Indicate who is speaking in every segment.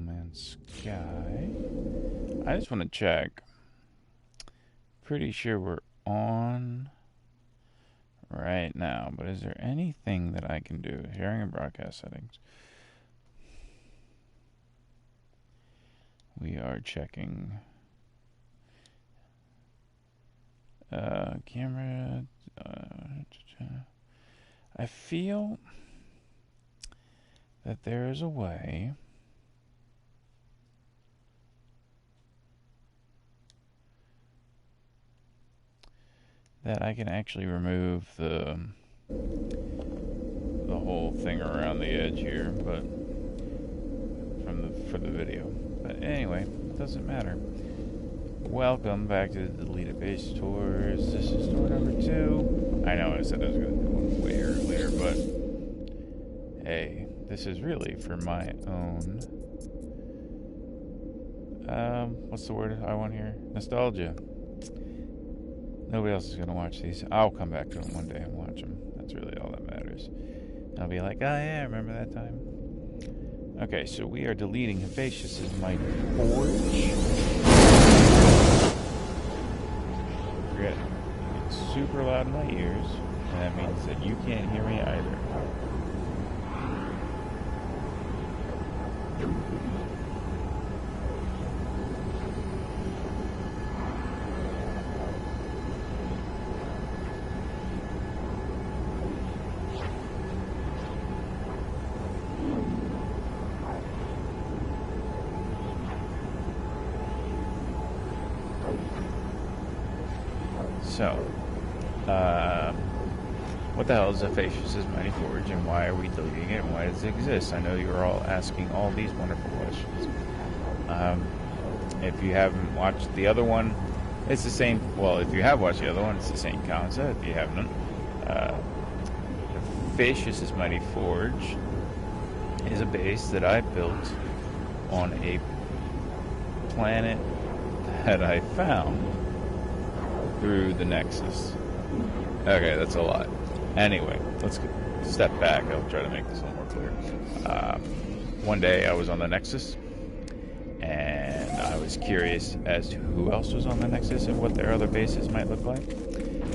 Speaker 1: Man's Sky. I just want to check. Pretty sure we're on right now, but is there anything that I can do? Hearing and broadcast settings. We are checking camera. I feel that there is a way that I can actually remove the whole thing around the edge here, but for the video. But anyway, it doesn't matter. Welcome back to the Deleted Base Tours. This is tour number 2. I know I said I was going to do one way earlier, but hey, this is really for my own what's the word I want here? Nostalgia. Nobody else is going to watch these. I'll come back to them one day and watch them. That's really all that matters. I'll be like, oh yeah, remember that time? Okay, so we are deleting Hephaestus' Mighty Forge. Forget, it's super loud in my ears, and that means that you can't hear me either. So, what the hell is Hephaestus' Mighty Forge, and why are we deleting it, and why does it exist? I know you're all asking all these wonderful questions. If you haven't watched the other one, it's the same. Well, if you have watched the other one, it's the same concept. If you haven't, Hephaestus' Mighty Forge is a base that I built on a planet that I found through the Nexus. Okay, that's a lot. Anyway, let's step back. I'll try to make this a little more clear. One day I was on the Nexus, and I was curious as to who else was on the Nexus and what their other bases might look like.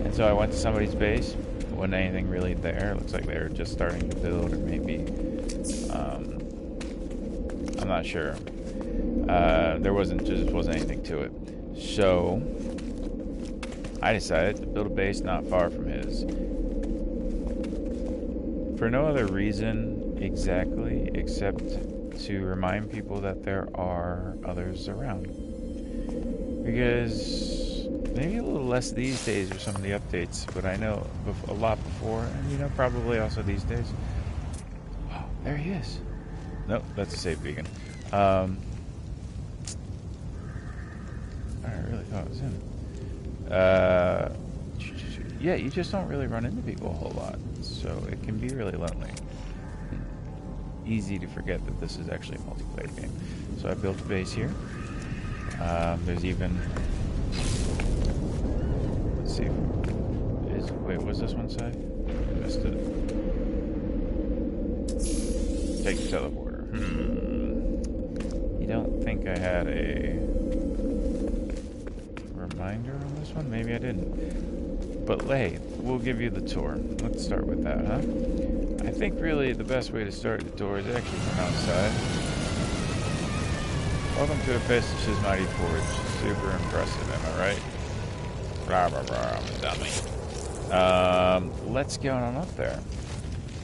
Speaker 1: And so I went to somebody's base. There wasn't anything really there. It looks like they were just starting to build, or maybe I'm not sure. There wasn't anything to it. So I decided to build a base not far from his. For no other reason exactly, except to remind people that there are others around. Because maybe a little less these days with some of the updates, but I know a lot before, and probably also these days. Oh, there he is. Nope, that's a safe beacon. I really thought it was him. Yeah, you just don't really run into people a whole lot, so it can be really lonely. Easy to forget that this is actually a multiplayer game. So I built a base here. There's even, let's see, wait, was this one side? I missed it. Take the teleporter. You don't think I had a reminder on this one? Maybe I didn't. But hey, we'll give you the tour. Let's start with that, huh? I think really the best way to start the tour is actually from outside. Welcome to Hephaestus' Mighty Forge. Super impressive, am I right? Blah, blah, blah, I'm a dummy. Let's get on up there.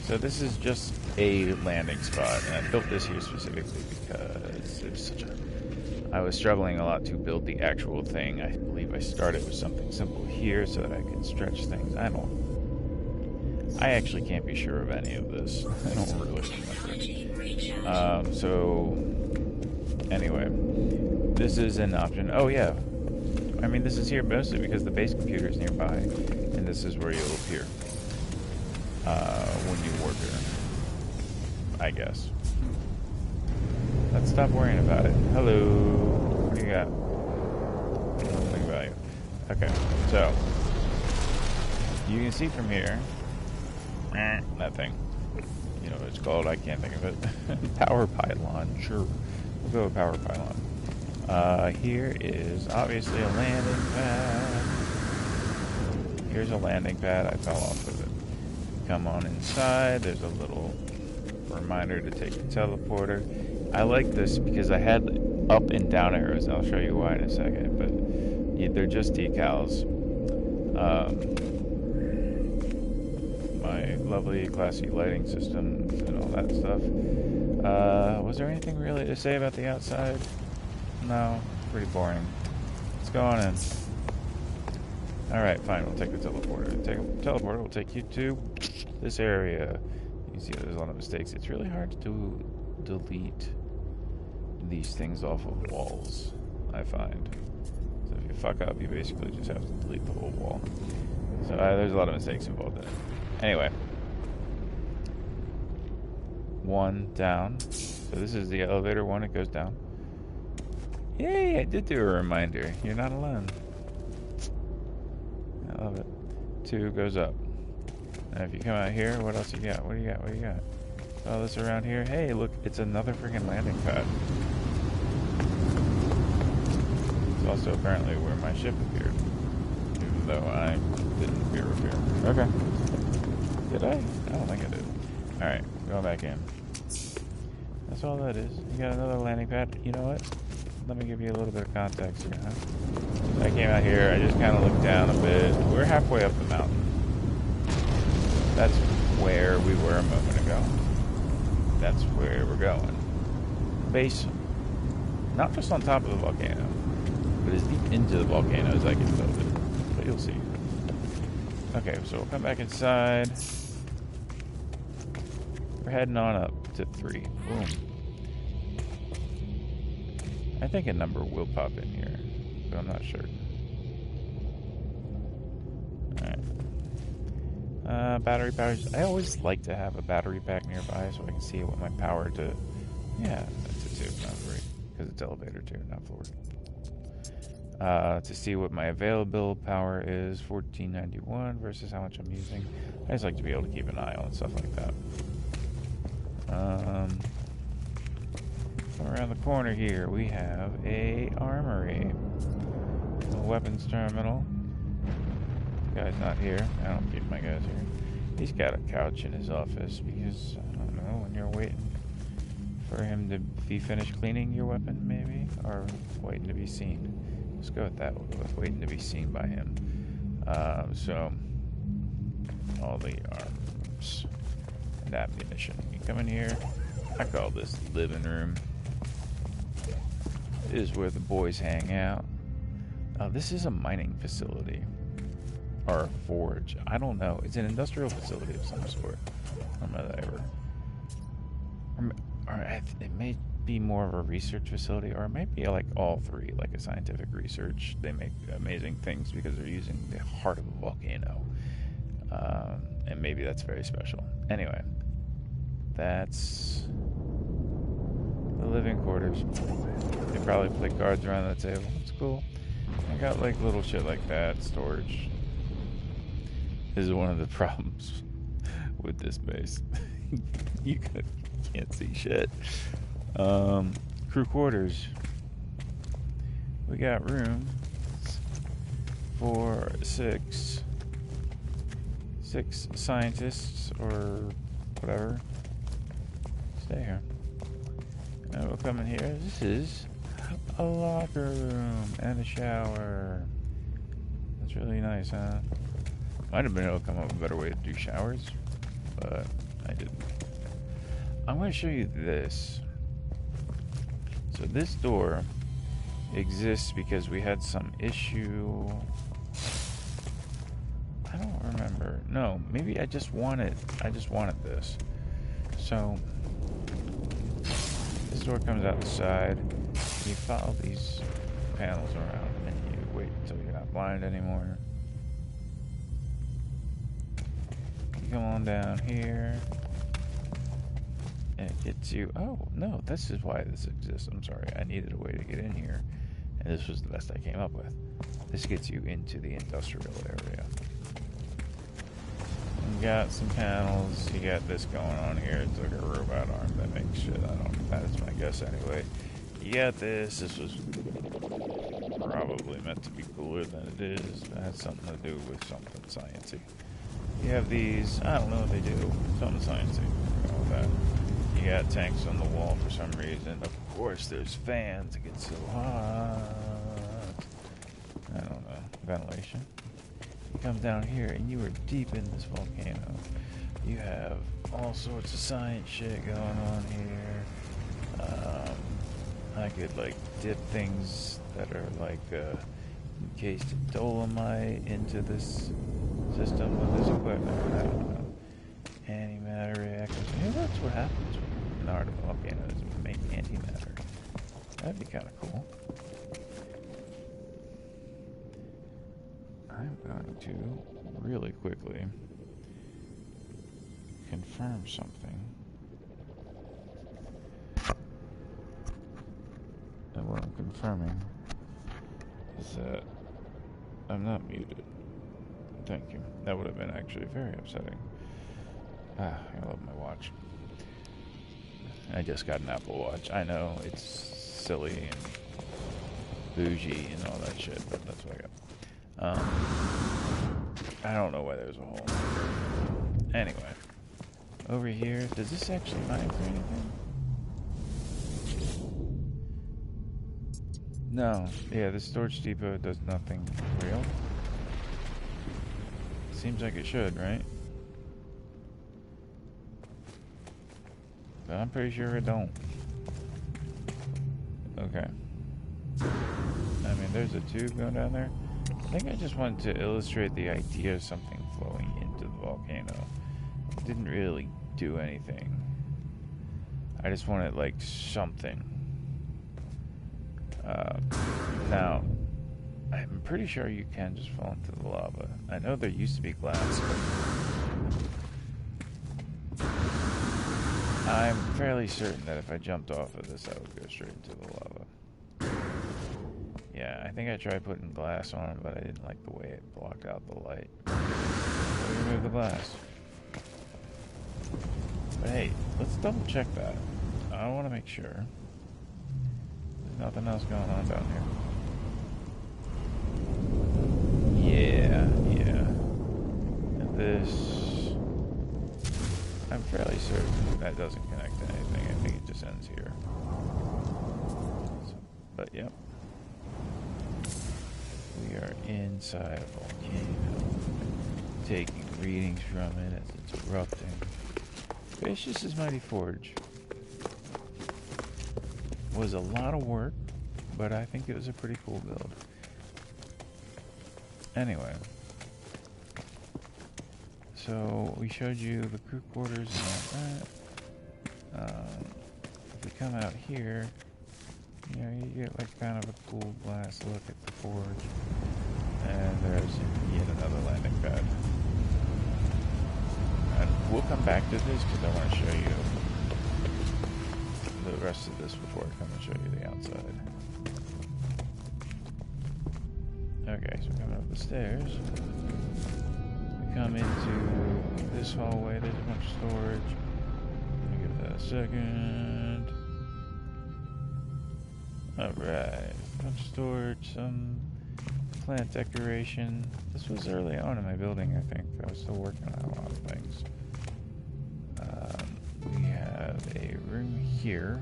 Speaker 1: So this is just a landing spot, and I built this here specifically because it was such a... I was struggling a lot to build the actual thing. I believe I started with something simple here so that I could stretch things. I actually can't be sure of any of this. I don't really remember. So, anyway, this is an option. Oh, yeah. I mean, this is here mostly because the base computer is nearby, and this is where you'll appear when you work here, I guess. Let's stop worrying about it. Hello. What do you got? Nothing about you. Okay, so you can see from here that thing. You know what it's called? I can't think of it. Power pylon, sure. We'll go with power pylon. Here is obviously a landing pad. Here's a landing pad. I fell off of it. Come on inside. There's a little reminder to take the teleporter. I like this because I had up and down arrows. I'll show you why in a second, but they're just decals. My lovely classy lighting system and all that stuff. Was there anything really to say about the outside? No, pretty boring. Let's go on in. Alright, fine, we'll take the teleporter. The teleporter will take you to this area. You can see there's a lot of mistakes. It's really hard to delete these things off of walls, I find. So if you fuck up, you basically just have to delete the whole wall. So there's a lot of mistakes involved in it. Anyway. One down. So this is the elevator one, it goes down. Yay, I did do a reminder. You're not alone. I love it. 2 goes up. And if you come out here, what else you got? What do you got? What do you got? All this around here. Hey, look, it's another freaking landing pad. It's also apparently where my ship appeared. Even though I didn't appear up here. Okay. Did I? I don't think I did. Alright, going back in. That's all that is. You got another landing pad. You know what? Let me give you a little bit of context here, huh? I came out here, I just kind of looked down a bit. We're halfway up the mountain. That's where we were a moment ago. That's where we're going. Base, not just on top of the volcano, but as deep into the volcano as I can build it. But you'll see. Okay, so we'll come back inside. We're heading on up to 3. Boom. I think a number will pop in here, but I'm not sure. Alright. Battery powers. I always like to have a battery pack nearby so I can see what my power to... Yeah, that's a 2, not 3. Because it's elevator 2, not forward. To see what my available power is, 1491 versus how much I'm using. I just like to be able to keep an eye on stuff like that. Around the corner here, we have a armory. A weapons terminal. Guy's not here. I don't keep my guys here. He's got a couch in his office because, I don't know, when you're waiting for him to be finished cleaning your weapon, maybe? Or waiting to be seen. Let's go with that. We'll go with waiting to be seen by him. So, all the arms and ammunition. You come in here. I call this living room. It is where the boys hang out. This is a mining facility. Or a forge. I don't know. It's an industrial facility of some sort. I don't know that ever. Or it may be more of a research facility, or it might be like all 3, like a scientific research. They make amazing things because they're using the heart of a volcano. And maybe that's very special. Anyway, that's the living quarters. They probably play cards around the table. It's cool. I got like little shit like that, storage. This is one of the problems with this base. you can't see shit. Crew quarters. We got room for six scientists or whatever. Stay here. And we'll come in here. This is a locker room and a shower. That's really nice, huh? Might have been able to come up with a better way to do showers, but I didn't. I'm going to show you this. So this door exists because we had some issue. I don't remember. No, maybe I just wanted this. So this door comes out the side. You follow these panels around and you wait until you're not blind anymore. You come on down here. And it gets you... Oh, no, this is why this exists. I'm sorry, I needed a way to get in here. And this was the best I came up with. This gets you into the industrial area. You got some panels. You got this going on here. It's like a robot arm that makes shit. That's my guess anyway. You got this. This was probably meant to be cooler than it is. It had something to do with something sciencey. You have these. I don't know what they do. Something sciencey. All that. You got tanks on the wall for some reason. Of course, there's fans. It gets so hot. I don't know. Ventilation. You come down here and you are deep in this volcano. You have all sorts of science shit going on here. I could like dip things that are like encased in dolomite into this system with this equipment. I don't know. Antimatter reactors. Hey, that's what happens when an art of volcanoes make antimatter. That'd be kind of cool. I'm going to really quickly confirm something. And what I'm confirming is that I'm not muted. Thank you. That would have been actually very upsetting. I love my watch. I just got an Apple Watch. I know it's silly and bougie and all that shit, but that's what I got. I don't know why there's a hole. Anyway, over here, does this actually mine for anything? No. Yeah, the storage depot does nothing real. Seems like it should, right? But I'm pretty sure it don't. Okay. I mean, there's a tube going down there. I think I just wanted to illustrate the idea of something flowing into the volcano. It didn't really do anything. I just wanted, like, something. Now, I'm pretty sure you can just fall into the lava. I know there used to be glass, but I'm fairly certain that if I jumped off of this, I would go straight into the lava. Yeah, I think I tried putting glass on it, but I didn't like the way it blocked out the light. So we remove the glass. But hey, let's double check that. I want to make sure there's nothing else going on down here. Yeah. And this, I'm fairly certain that doesn't connect to anything. I think it just ends here. So, but yep. We are inside a volcano, taking readings from it as it's erupting. Hephaestus' Mighty Forge was a lot of work, but I think it was a pretty cool build. Anyway, so we showed you the crew quarters and all that. If we come out here, you know, you get like kind of a cool glass look at the forge. And there's yet another landing pad. And we'll come back to this because I want to show you the rest of this before I come and show you the outside. Okay, so we're coming up the stairs. We come into this hallway. There's a bunch of storage. Let me give that a second. Alright, a bunch of storage, some plant decoration. This was early on in my building, I think. I was still working on a lot of things. We have a room here.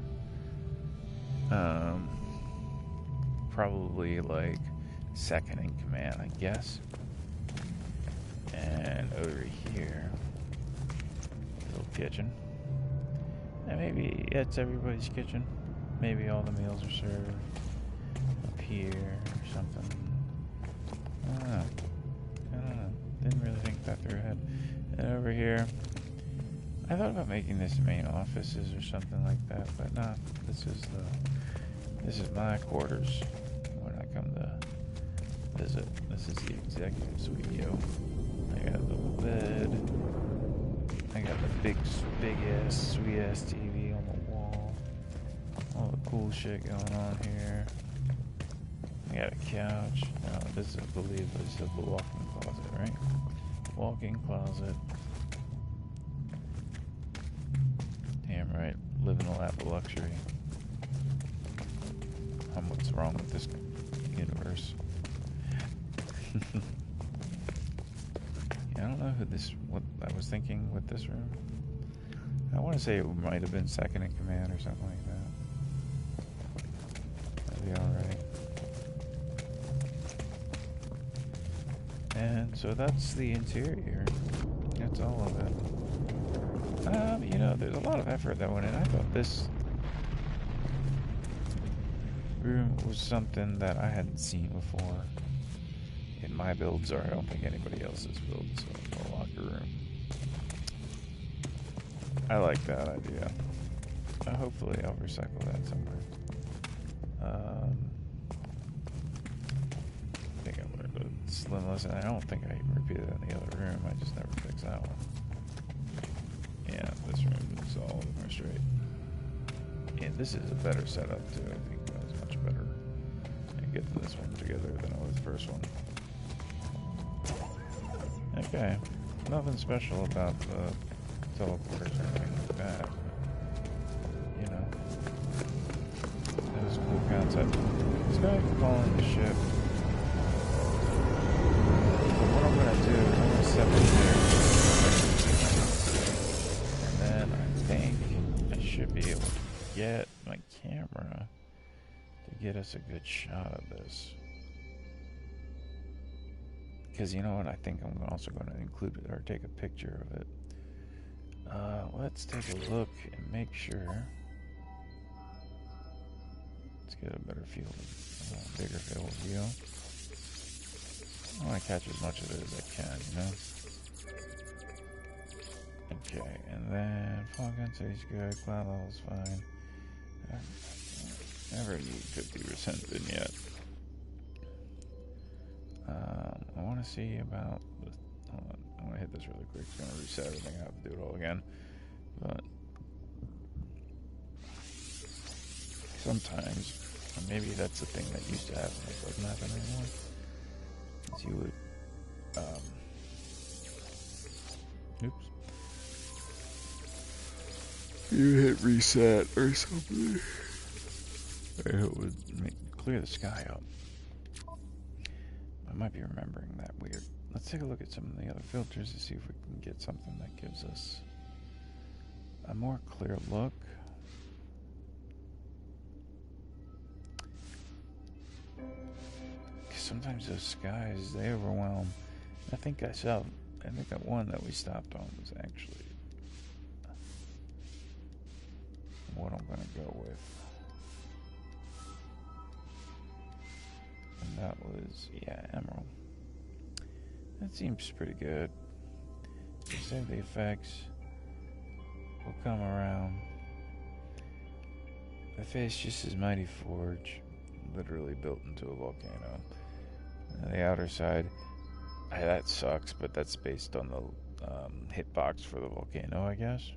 Speaker 1: Probably like second in command, I guess. And over here, little kitchen. And maybe it's everybody's kitchen. Maybe all the meals are served up here or something. I don't know. Didn't really think that through ahead. And over here, I thought about making this main offices or something like that, but no. This is my quarters when I come to visit. This is the executive suite, yo. I got a little bed. I got the big ass, sweet ass TV on the wall. All the cool shit going on here. I got a couch. Now, this is, I believe, this is the walk-in closet, right? Walk-in closet. Damn right. Living a lap of luxury. on what's wrong with this universe. Yeah, I don't know what I was thinking with this room. I want to say it might have been second in command or something like that. That'd be alright. And so that's the interior. That's all of it. You know, there's a lot of effort that went in. I thought this room was something that I hadn't seen before in my builds, or I don't think anybody else's builds of a locker room. I like that idea. Hopefully I'll recycle that somewhere. I think I learned a slim lesson. I don't think I even repeated that in the other room. I just never fixed that one. Yeah, this room is all more straight. And this is a better setup too. I think that was much better. I get this one together than I was the first one. Okay, nothing special about the teleporters or anything like that. You know, that was a cool concept. This guy can call in the ship. But what I'm gonna do is I'm gonna step in there, and then I think I should be able to get my camera to get us a good shot of this. Because you know what, I think I'm also going to include it or take a picture of it. Let's take a look and make sure. Let's get a better field, a bigger field of view. I want to catch as much of it as I can, you know? Okay, and then fog density's good, cloud level's fine. Never need 50% in yet. I want to see about the, hold on, I'm going to hit this really quick. It's going to reset everything. I have to do it all again. But sometimes, and maybe that's the thing that used to happen that doesn't happen anymore, is you would, oops. You hit reset or something. It would clear the sky up. I might be remembering that weird. Let's take a look at some of the other filters to see if we can get something that gives us a more clear look. Sometimes those skies, they overwhelm. I think that one that we stopped on was actually what I'm going to go with. And that was, yeah, emerald. That seems pretty good. Save the effects. We'll come around. Hephaestus is mighty forge, literally built into a volcano. The outer side, that sucks, but that's based on the hitbox for the volcano, I guess.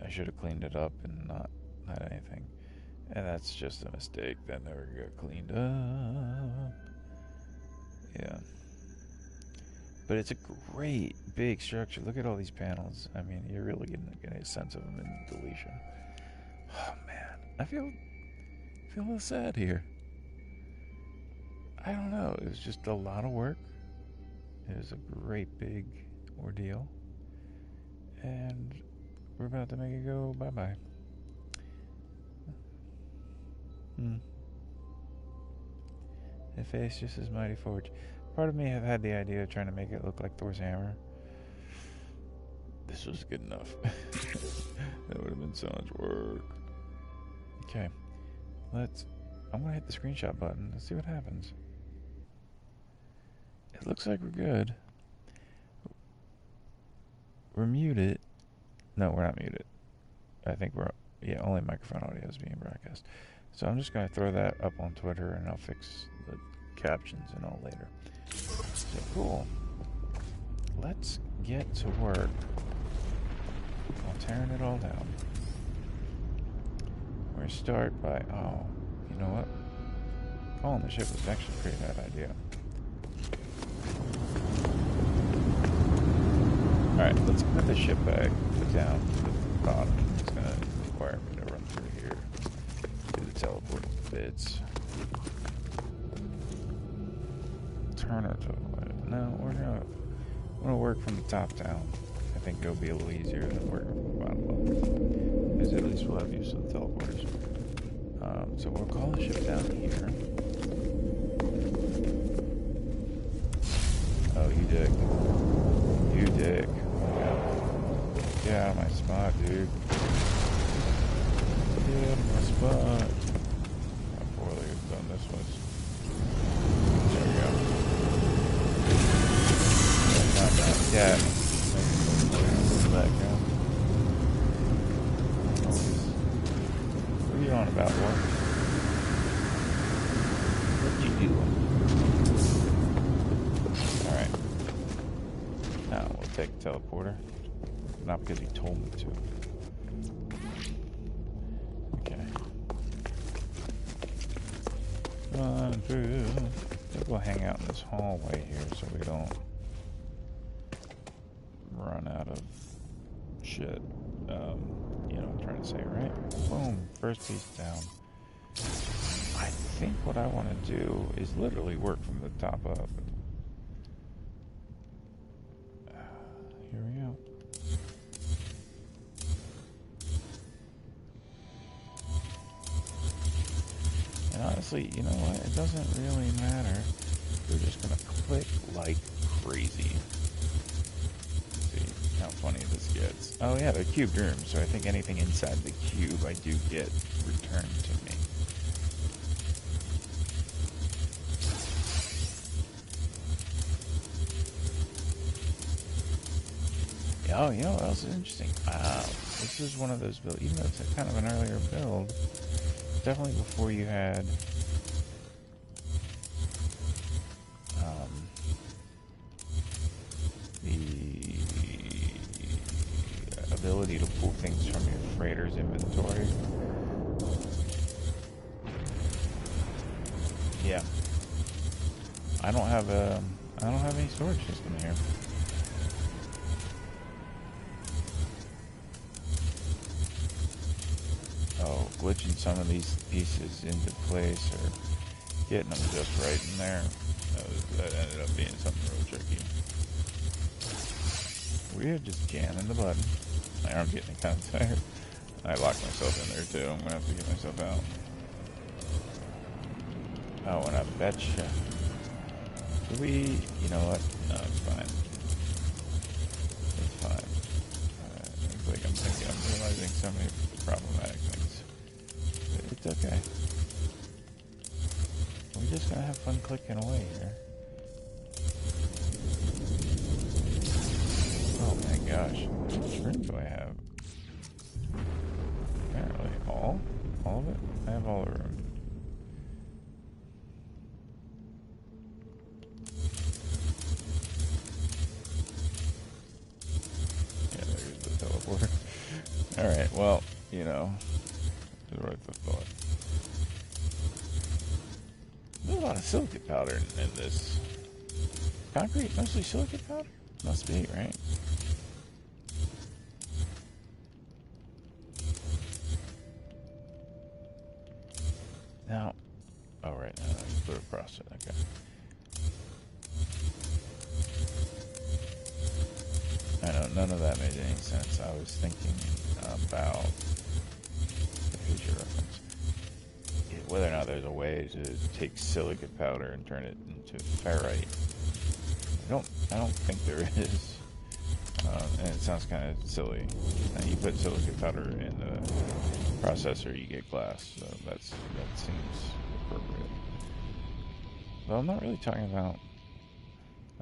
Speaker 1: I should have cleaned it up and not had anything. And that's just a mistake that never got cleaned up. Yeah. But it's a great big structure. Look at all these panels. I mean, you're really getting a sense of them in the deletion. Oh, man. I feel a little sad here. I don't know. It was just a lot of work. It was a great big ordeal. And we're about to make it go bye-bye. Hephaestus is mighty forge. Part of me have had the idea of trying to make it look like Thor's hammer. This was good enough. That would have been so much work. Okay. I'm going to hit the screenshot button. Let's see what happens. It looks like we're good. We're muted. No, we're not muted. I think only microphone audio is being broadcast. So I'm just going to throw that up on Twitter and I'll fix the captions and all later. So cool. Let's get to work on tearing it all down. We're going to start by, you know what? Calling the ship was actually a pretty bad idea. Alright, let's put the ship back down to the bottom. It's going to require me to run through here to the bits. Turner toilet. No, we're gonna work from the top down. I think it'll be a little easier than working from the bottom up. Because at least we'll have use of the teleporters. So we'll call the ship down here. Oh, you dig. You dig. Get out of my spot, dude. Get out of my spot. How poorly done this was. There we go. Not bad. Yeah. Let go. What are you on about, boy? What'd you do? Alright. Now we'll take the teleporter. Not because he told me to. Okay. Run through. I think we'll hang out in this hallway here so we don't run out of shit. You know what I'm trying to say, right? Boom. First piece down. I think what I want to do is literally work from the top up. Here we go. And honestly, you know what? It doesn't really matter. We're just going to click like crazy. Let's see how funny this gets. Oh yeah, they're cubed rooms, so I think anything inside the cube I do get returned to me. Oh, you know what else is interesting? This is one of those builds, even though it's a kind of an earlier build, definitely before you had the ability to pull things from your freighter's inventory. Yeah. I don't have any storage system here. Oh, glitching some of these pieces into place or getting them just right in there. That ended up being something real tricky. We're just jamming the button. My arm's getting kind of tired. I locked myself in there too. I'm gonna have to get myself out. Oh, and I betcha. Do we? You know what? No, it's fine. It's fine. It's like I'm realizing so many problematic things. It's okay. We're just gonna have fun clicking away here. Oh my gosh. How much room do I have? Apparently all of it? I have all the room. Yeah, there's the teleporter. Alright, well, you know, it's worth the thought. There's a lot of silicate powder in this. Concrete, mostly silicate powder? Must be, right? Now, oh right, now let's put it across it, okay. I know, none of that made any sense. I was thinking about, here's your reference, whether or not there's a way to take silicate powder and turn it into ferrite. I don't think there is. And it sounds kind of silly. Now you put silicate powder in the processor, you get glass. So that seems appropriate. But I'm not really talking about,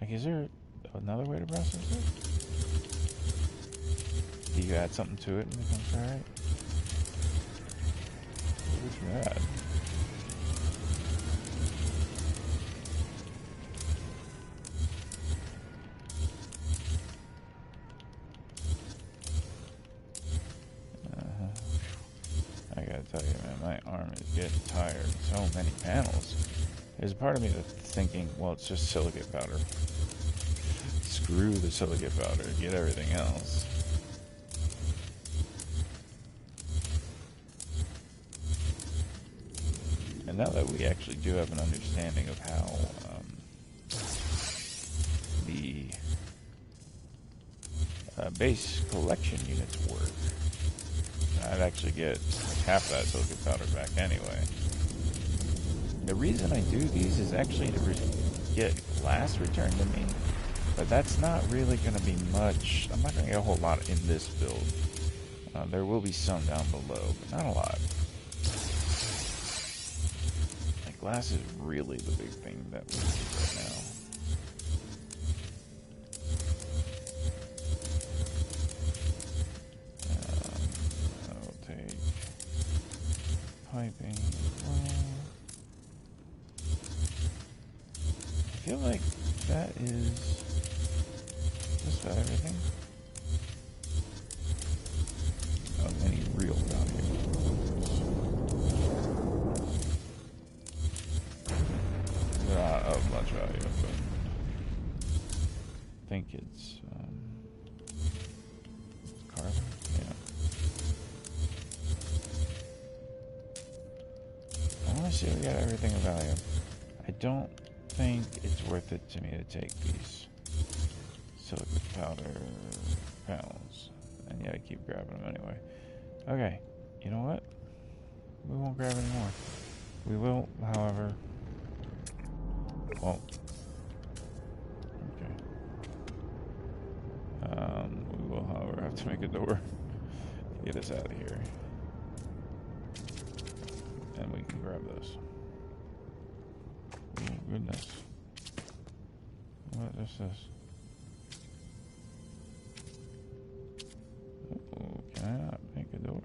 Speaker 1: like, is there another way to process it? Do you add something to it and it becomes ferrite? What's that? I gotta tell you, man, my arm is getting tired. So many panels. There's a part of me that's thinking, well, it's just silicate powder. Screw the silicate powder, get everything else. And now that we actually do have an understanding of how the base collection units work, I'd actually get like half that silicon powder back anyway. The reason I do these is actually to get glass returned to me, but that's not really going to be much. I'm not going to get a whole lot in this build. There will be some down below, but not a lot. Like glass is really the big thing that we need right now. I'll take piping. I feel like that is just about everything. Of any real value. Not of much value, but I think it's carbon. Yeah. I want to see if we got everything of value. I don't think it's worth it to me to take these silicon powder panels. And yeah, I keep grabbing them anyway. Okay, you know what? We won't grab any more. We will, however... Well... Okay. We will, however, have to make a door to get us out of here. And we can grab those. Oh, goodness. What is this? Oh, can I not make a door?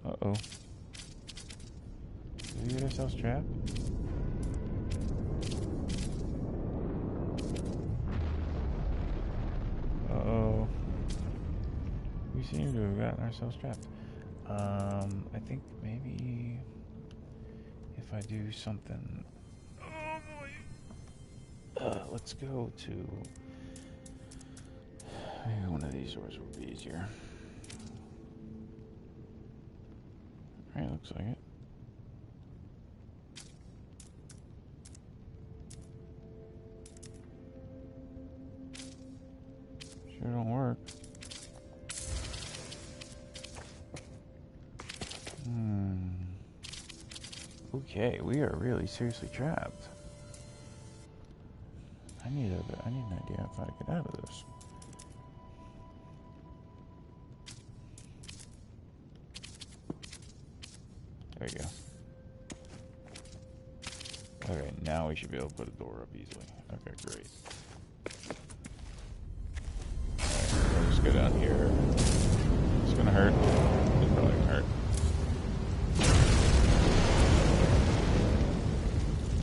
Speaker 1: Uh-oh. Did we get ourselves trapped? Uh-oh. We seem to have gotten ourselves trapped. I think maybe if I do something... Oh boy! Let's go to... Maybe one of these doors would be easier. Alright, looks like it. Sure don't work. Okay, we are really seriously trapped. I need an idea of how to get out of this. There you go. Okay, now we should be able to put a door up easily. Okay, great. Alright, we'll just go down here. It's gonna hurt. It's probably gonna hurt.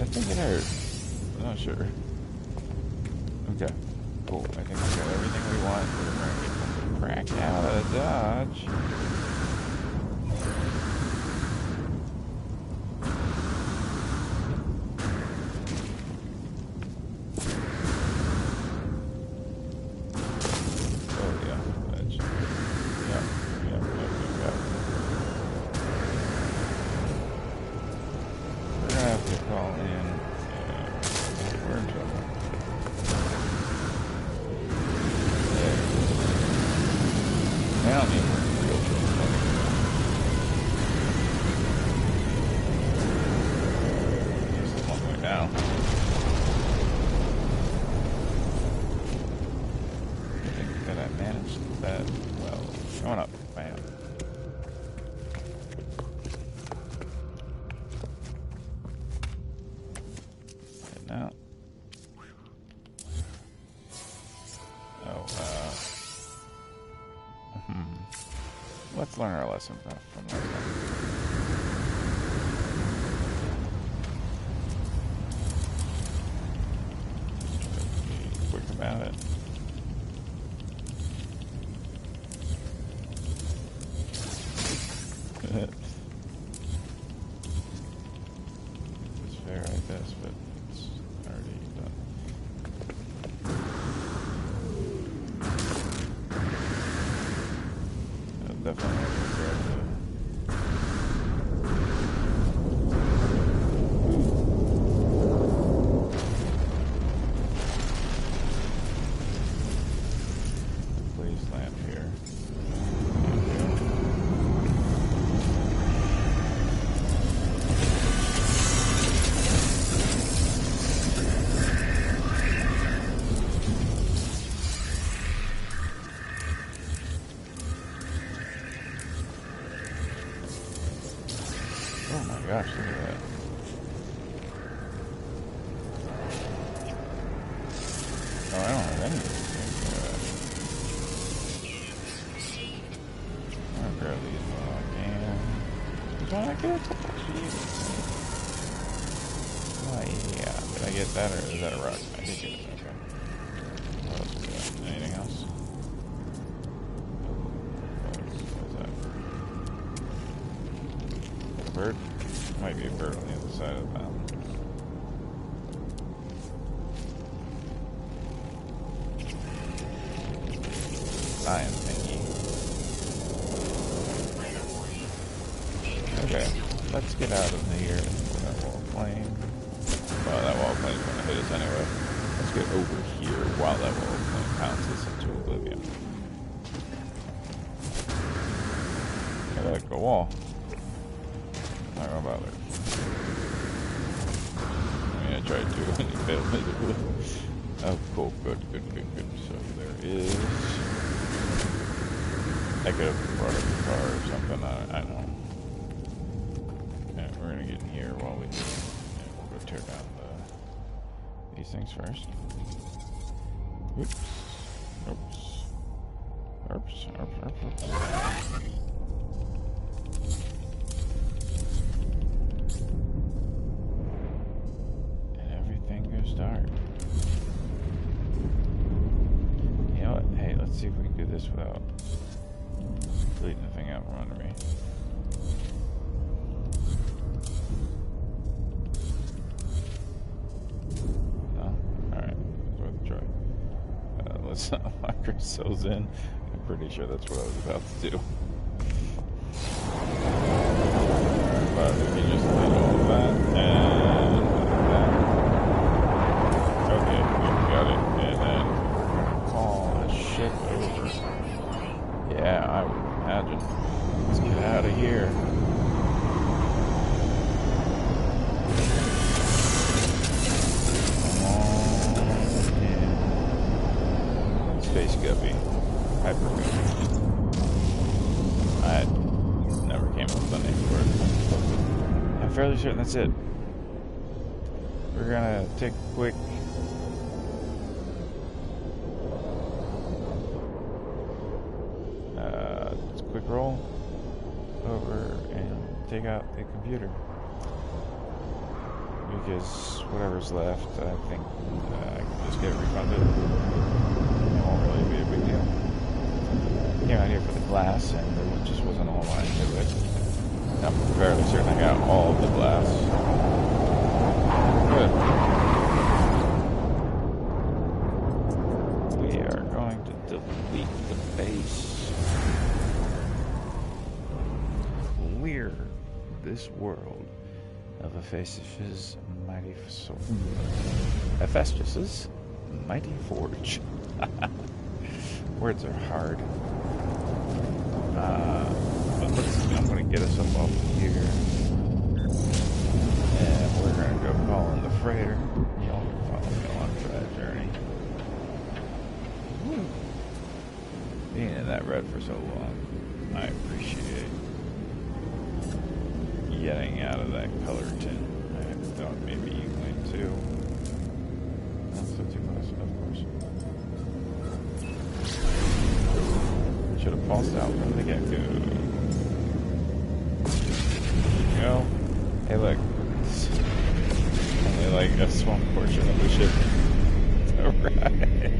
Speaker 1: I think it hurt. I'm not sure. Okay. Cool. I think we got everything we want. We're gonna get cracked out of Dodge. Let's learn our lesson from last time. Be quick about it. It's fair like this, but it's already done. Definitely. Oh my gosh, look at that. Oh, I don't have any of these things. I'll grab these while I can. Which one I get? Oh yeah. Did I get that or is that a rock? I did get it. Okay. What else we got? Anything else? What is that? A bird? Might be a bird on the other side of the mountain. Iron thingy. Okay, let's get out of here with that wall of flame. Well, that wall of flame's gonna hit us anyway. Let's get over here while that wall of flame pounces into oblivion. I like a wall. Not gonna bother. I mean, I tried to and it failed miserably. Oh, cool. Good. So there is... I could have brought up the car or something. I don't know. Yeah, we're gonna get in here while we do. Yeah, we'll go tear down these things first. Oops. Oops. And everything goes dark. You know what? Hey, let's see if we can do this without deleting the thing out from under me. No? Alright, it's worth a try. Let's not lock ourselves in. I'm pretty sure that's what I was about to do. Alright, but we can just delete all of that and that. Okay, we got it. And then we're gonna call a ship over. Yeah, I would imagine. Let's get out of here. Come on in. Space Guppy. Hyper Guppy. I never came up with a name for it. I'm fairly certain that's it. We're gonna take a quick... quick roll over and take out the computer because whatever's left I think I can just get it refunded. It won't really be a big deal. Came out here for the glass and there just wasn't a whole lot into it. I'm fairly certain I got all of the glass. Good. We are going to delete the base. Clear this world of Hephaestus's mighty sword. Hephaestus's mighty forge. Words are hard. But I'm gonna get us up off here. And we're gonna go call in the freighter. Y'all can follow me along for that journey. Woo. Being in that red for so long, I appreciate getting out of that color tint. I thought maybe you might too. Not so too close, of course. Should have pulsed out from the get-go. You know? Hey look. It's only like a small portion of the ship. Alright.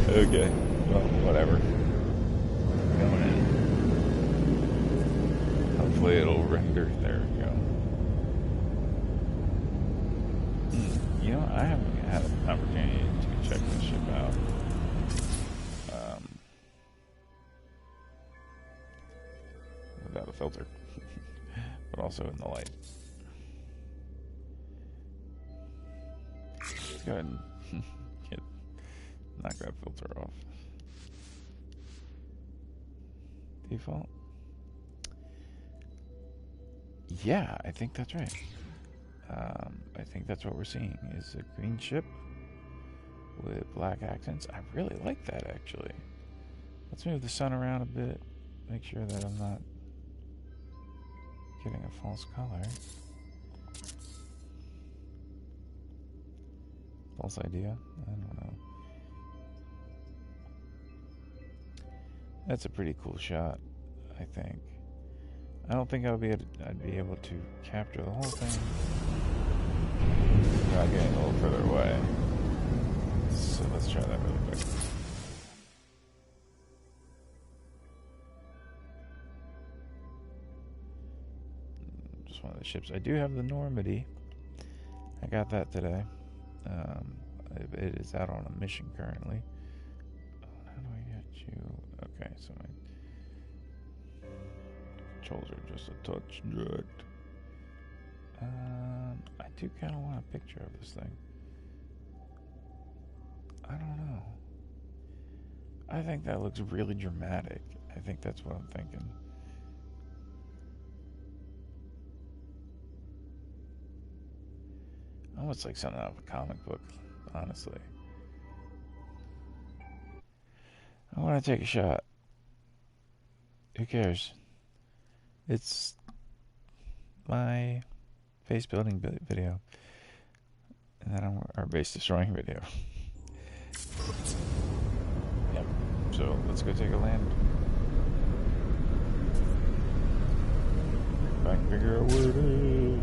Speaker 1: Okay. Well, whatever. Going in. Hopefully it'll render. There we go. You know, I haven't had an opportunity to check this ship out. Without a filter. But also in the light. Let's go ahead and knock that filter off. Default. Yeah, I think that's right. I think that's what we're seeing is a green ship with black accents. I really like that, actually. Let's move the sun around a bit. Make sure that I'm not getting a false color. False idea? I don't know. That's a pretty cool shot, I think. I don't think I'd be able to capture the whole thing. Not getting a little further away. So let's try that really quick. Just one of the ships. I do have the Normandy. I got that today. It is out on a mission currently. How do I get you? Okay, so my controls are just a touch dragged. I do kind of want a picture of this thing. I don't know. I think that looks really dramatic. I think that's what I'm thinking. Almost like something out of a comic book, honestly. I want to take a shot. Who cares? It's my base building video. And then our base destroying video. Yep. So let's go take a land. If I can figure out where it is.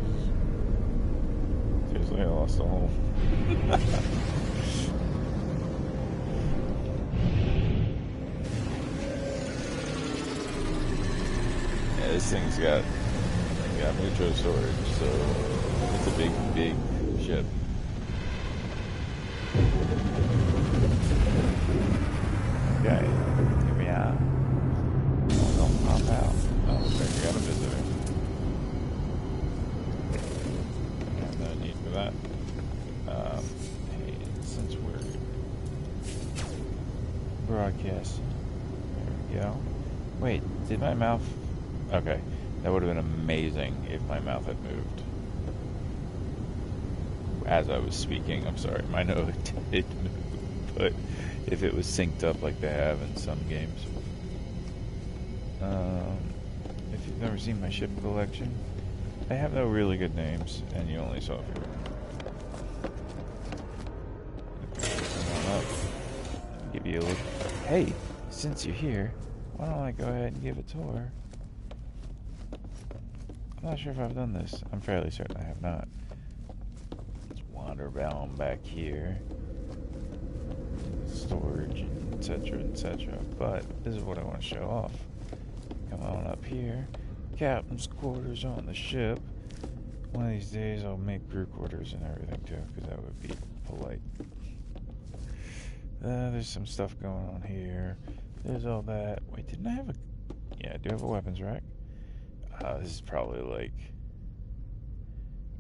Speaker 1: Seriously, I lost the hole. Yeah, this thing's got neutral storage, so it's a big ship. Okay, here we are. Oh, don't pop out. Oh, okay, we got a visitor. No need for that. Hey, since we're broadcast, there we go. Wait, did my mouth? Okay, that would have been amazing if my mouth had moved as I was speaking. I'm sorry, my nose did move, but if it was synced up like they have in some games. If you've never seen my ship collection, I have no really good names, and you only saw a few. Come on up. Give you a look. Hey, since you're here, why don't I go ahead and give a tour? I'm not sure if I've done this. I'm fairly certain I have not. Let's wander around back here. Storage, etc., etc. But this is what I want to show off. Come on up here. Captain's quarters on the ship. One of these days I'll make crew quarters and everything too, because that would be polite. There's some stuff going on here. There's all that. Wait, didn't I have a... Yeah, I do have a weapons rack. This is probably like...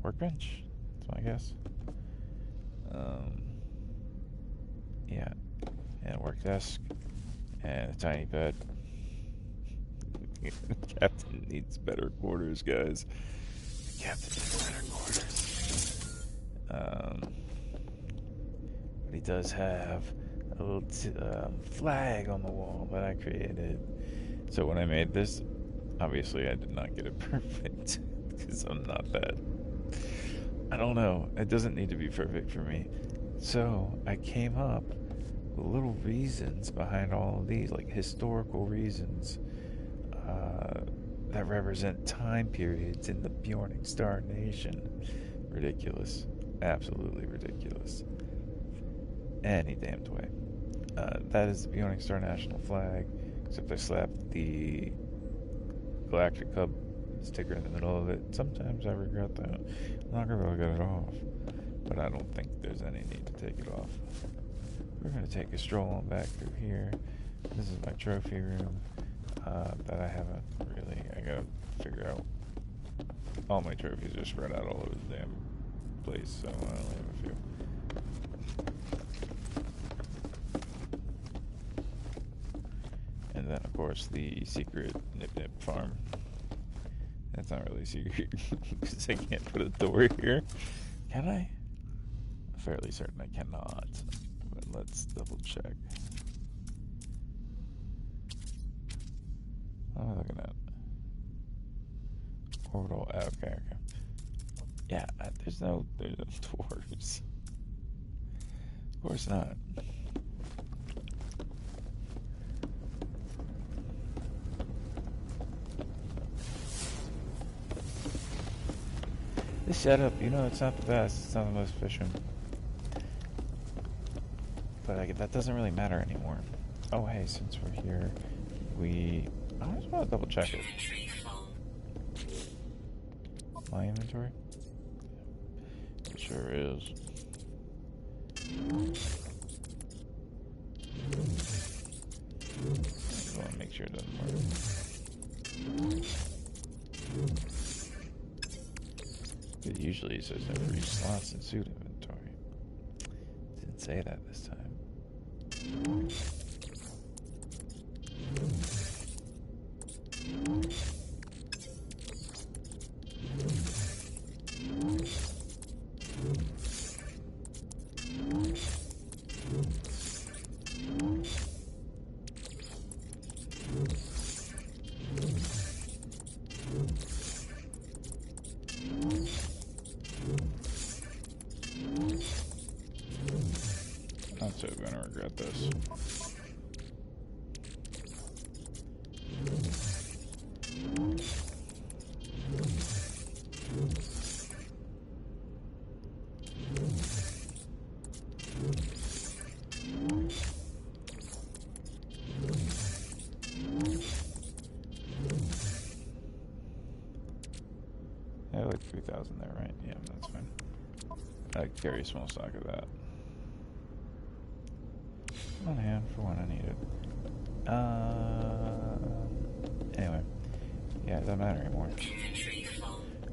Speaker 1: workbench? That's my guess. Yeah. And a work desk. And a tiny bed. Captain needs better quarters, guys. Captain needs better quarters. But he does have a little flag on the wall that I created. So when I made this, obviously I did not get it perfect because I'm not that. I don't know. It doesn't need to be perfect for me. So I came up with little reasons behind all of these, like historical reasons that represent time periods in the Bjorning Star Nation. Ridiculous. Absolutely ridiculous. Any damned way. That is the Bjorning Star National flag, except I slapped the Galactic Cub sticker in the middle of it. Sometimes I regret that. I'm not going to really get it off, but I don't think there's any need to take it off. We're going to take a stroll on back through here. This is my trophy room that I haven't really... I got to figure out. All my trophies are spread out all over the damn place, so I only have a few. And then, of course, the secret Nip farm. That's not really secret, because I can't put a door here. Can I? I'm fairly certain I cannot. But let's double check. What am I looking at? Orbital. Okay, okay. Yeah, there's no doors. Of course not. This setup, you know, it's not the best. It's not the most efficient. But that doesn't really matter anymore. Oh, hey, since we're here, I just want to double check it. My inventory? It sure is. I want to make sure it doesn't work. It usually says no free slots in suit inventory. Didn't say that this time. I'm so gonna regret this. I like 3,000 there, right? Yeah, that's fine. I carry a small stock of that. On hand for when I need it. Anyway. Yeah, it doesn't matter anymore.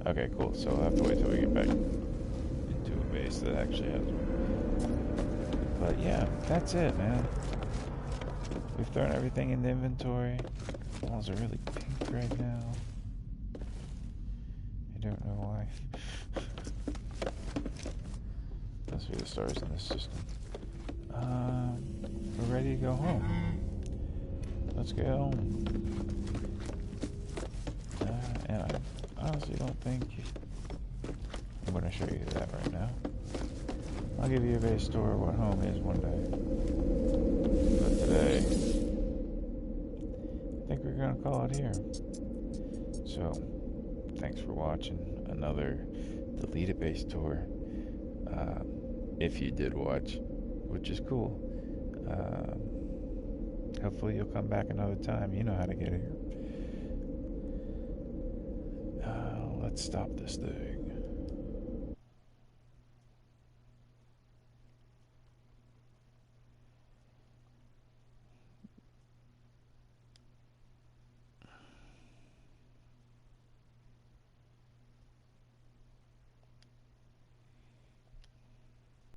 Speaker 1: Okay, cool. So I'll have to wait till we get back into a base that actually has one. But yeah, that's it, man. We've thrown everything in the inventory. The walls are really pink right now. I don't know why. Must be the stars in this system. We're ready to go home. Let's go home. And I honestly don't think I'm going to show you that right now. I'll give you a base tour of what home is one day. But today, I think we're going to call it here. So, thanks for watching another deleted base tour. If you did watch, which is cool. Hopefully you'll come back another time. You know how to get here. Let's stop this thing.